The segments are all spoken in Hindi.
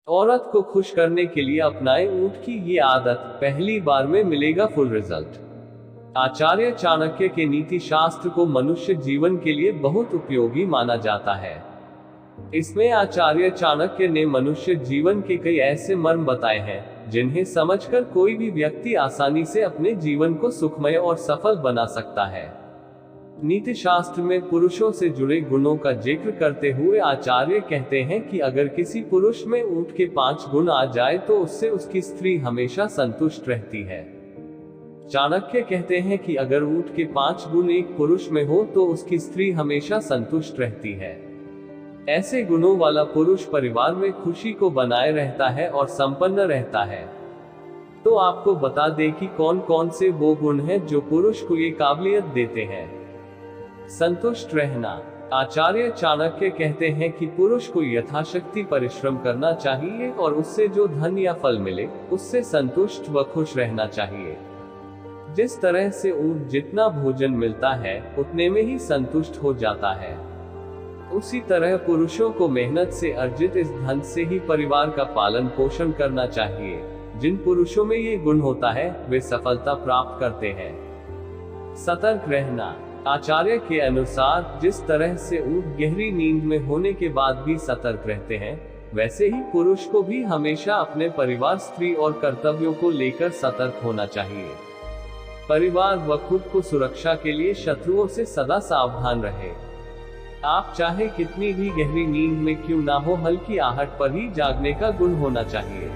औरत को खुश करने के लिए अपनाए ऊंट की ये आदत, पहली बार में मिलेगा फुल रिजल्ट। आचार्य चाणक्य के नीति शास्त्र को मनुष्य जीवन के लिए बहुत उपयोगी माना जाता है। इसमें आचार्य चाणक्य ने मनुष्य जीवन के कई ऐसे मर्म बताए हैं जिन्हें समझकर कोई भी व्यक्ति आसानी से अपने जीवन को सुखमय और सफल बना सकता है। नीति शास्त्र में पुरुषों से जुड़े गुणों का जिक्र करते हुए आचार्य कहते हैं कि अगर किसी पुरुष में ऊंट के 5 गुण आ जाए तो उससे उसकी स्त्री हमेशा संतुष्ट रहती है। चाणक्य कहते हैं कि अगर ऊंट के 5 गुण एक पुरुष में हो तो उसकी स्त्री हमेशा संतुष्ट रहती है। ऐसे गुणों वाला पुरुष परिवार में खुशी को बनाए रहता है और संपन्न रहता है। तो आपको बता दें कि कौन कौन से वो गुण हैं जो पुरुष को ये काबिलियत देते हैं। संतुष्ट रहना। आचार्य चाणक्य कहते हैं कि पुरुष को यथाशक्ति परिश्रम करना चाहिए और उससे जो धन या फल मिले उससे संतुष्ट व खुश रहना चाहिए। जिस तरह से ऊंट जितना भोजन मिलता है उतने में ही संतुष्ट हो जाता है, उसी तरह पुरुषों को मेहनत से अर्जित इस धन से ही परिवार का पालन पोषण करना चाहिए। जिन पुरुषों में ये गुण होता है वे सफलता प्राप्त करते हैं। सतर्क रहना। आचार्य के अनुसार जिस तरह से ऊंट गहरी नींद में होने के बाद भी सतर्क रहते हैं, वैसे ही पुरुष को भी हमेशा अपने परिवार, स्त्री और कर्तव्यों को लेकर सतर्क होना चाहिए। परिवार व खुद को सुरक्षा के लिए शत्रुओं से सदा सावधान रहे। आप चाहे कितनी भी गहरी नींद में क्यों ना हो, हल्की आहट पर ही जागने का गुण होना चाहिए।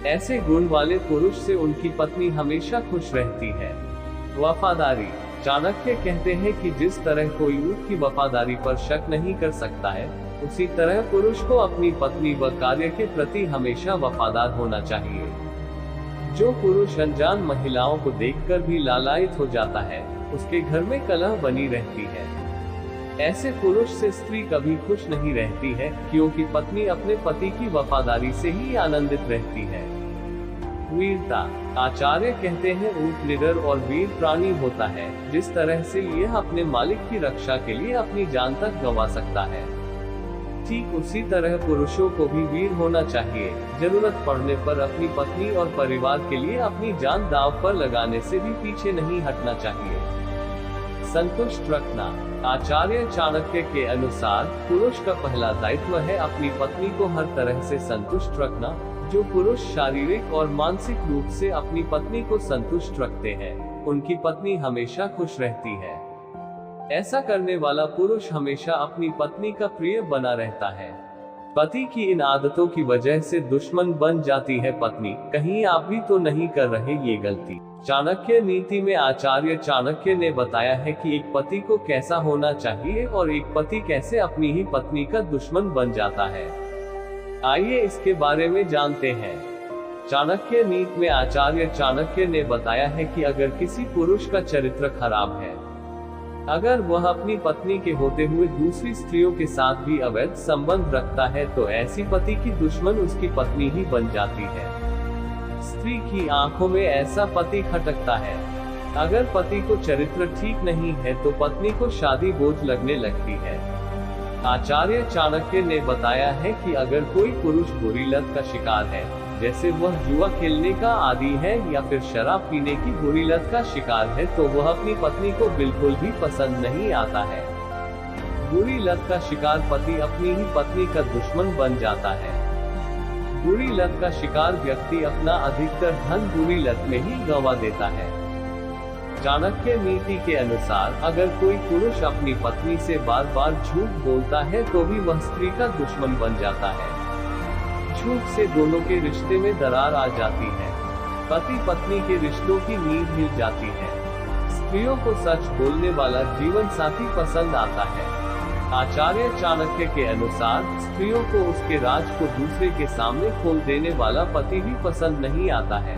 ऐसे गुण वाले पुरुष से उनकी पत्नी हमेशा खुश रहती है। वफादारी। चाणक्य कहते हैं कि जिस तरह कोई ऊंट की वफादारी पर शक नहीं कर सकता है, उसी तरह पुरुष को अपनी पत्नी व कार्य के प्रति हमेशा वफादार होना चाहिए। जो पुरुष अनजान महिलाओं को देखकर भी लालायित हो जाता है, उसके घर में कलह बनी रहती है। ऐसे पुरुष से स्त्री कभी खुश नहीं रहती है, क्योंकि पत्नी अपने पति की वफादारी से ही आनंदित रहती है। वीरता। आचार्य कहते हैं ऊंट निडर और वीर प्राणी होता है। जिस तरह से यह अपने मालिक की रक्षा के लिए अपनी जान तक गंवा सकता है, ठीक उसी तरह पुरुषों को भी वीर होना चाहिए। जरूरत पड़ने पर अपनी पत्नी और परिवार के लिए अपनी जान दांव पर लगाने से भी पीछे नहीं हटना चाहिए। संतुष्ट रखना। आचार्य चाणक्य के अनुसार पुरुष का पहला दायित्व है अपनी पत्नी को हर तरह से संतुष्ट रखना। जो पुरुष शारीरिक और मानसिक रूप से अपनी पत्नी को संतुष्ट रखते हैं, उनकी पत्नी हमेशा खुश रहती है। ऐसा करने वाला पुरुष हमेशा अपनी पत्नी का प्रिय बना रहता है। पति की इन आदतों की वजह से दुश्मन बन जाती है पत्नी। कहीं आप भी तो नहीं कर रहे ये गलती। चाणक्य नीति में आचार्य चाणक्य ने बताया है कि एक पति को कैसा होना चाहिए और एक पति कैसे अपनी ही पत्नी का दुश्मन बन जाता है। आइए इसके बारे में जानते हैं। चाणक्य नीति में आचार्य चाणक्य ने बताया है कि अगर किसी पुरुष का चरित्र खराब है, अगर वह अपनी पत्नी के होते हुए दूसरी स्त्रियों के साथ भी अवैध संबंध रखता है, तो ऐसी पति की दुश्मन उसकी पत्नी ही बन जाती है। स्त्री की आंखों में ऐसा पति खटकता है। अगर पति को चरित्र ठीक नहीं है तो पत्नी को शादी बोझ लगने लगती है। आचार्य चाणक्य ने बताया है कि अगर कोई पुरुष बुरी लत का शिकार है, जैसे वह जुआ खेलने का आदी है या फिर शराब पीने की बुरी लत का शिकार है, तो वह अपनी पत्नी को बिल्कुल भी पसंद नहीं आता है। बुरी लत का शिकार पति अपनी ही पत्नी का दुश्मन बन जाता है। बुरी लत का शिकार व्यक्ति अपना अधिकतर धन बुरी लत में ही गंवा देता है। चाणक्य नीति के अनुसार अगर कोई पुरुष अपनी पत्नी से बार बार झूठ बोलता है तो भी वह स्त्री का दुश्मन बन जाता है। झूठ से दोनों के रिश्ते में दरार आ जाती है। पति पत्नी के रिश्तों की नींव हिल जाती है। स्त्रियों को सच बोलने वाला जीवन साथी पसंद आता है। आचार्य चाणक्य के अनुसार स्त्रियों को उसके राज को दूसरे के सामने खोल देने वाला पति भी पसंद नहीं आता है।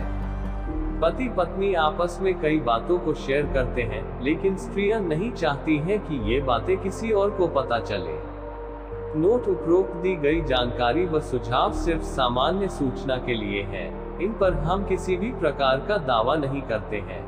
पति पत्नी आपस में कई बातों को शेयर करते हैं, लेकिन स्त्रियां नहीं चाहती हैं कि ये बातें किसी और को पता चले। नोट उपरोक्त दी गई जानकारी व सुझाव सिर्फ सामान्य सूचना के लिए है। इन पर हम किसी भी प्रकार का दावा नहीं करते हैं।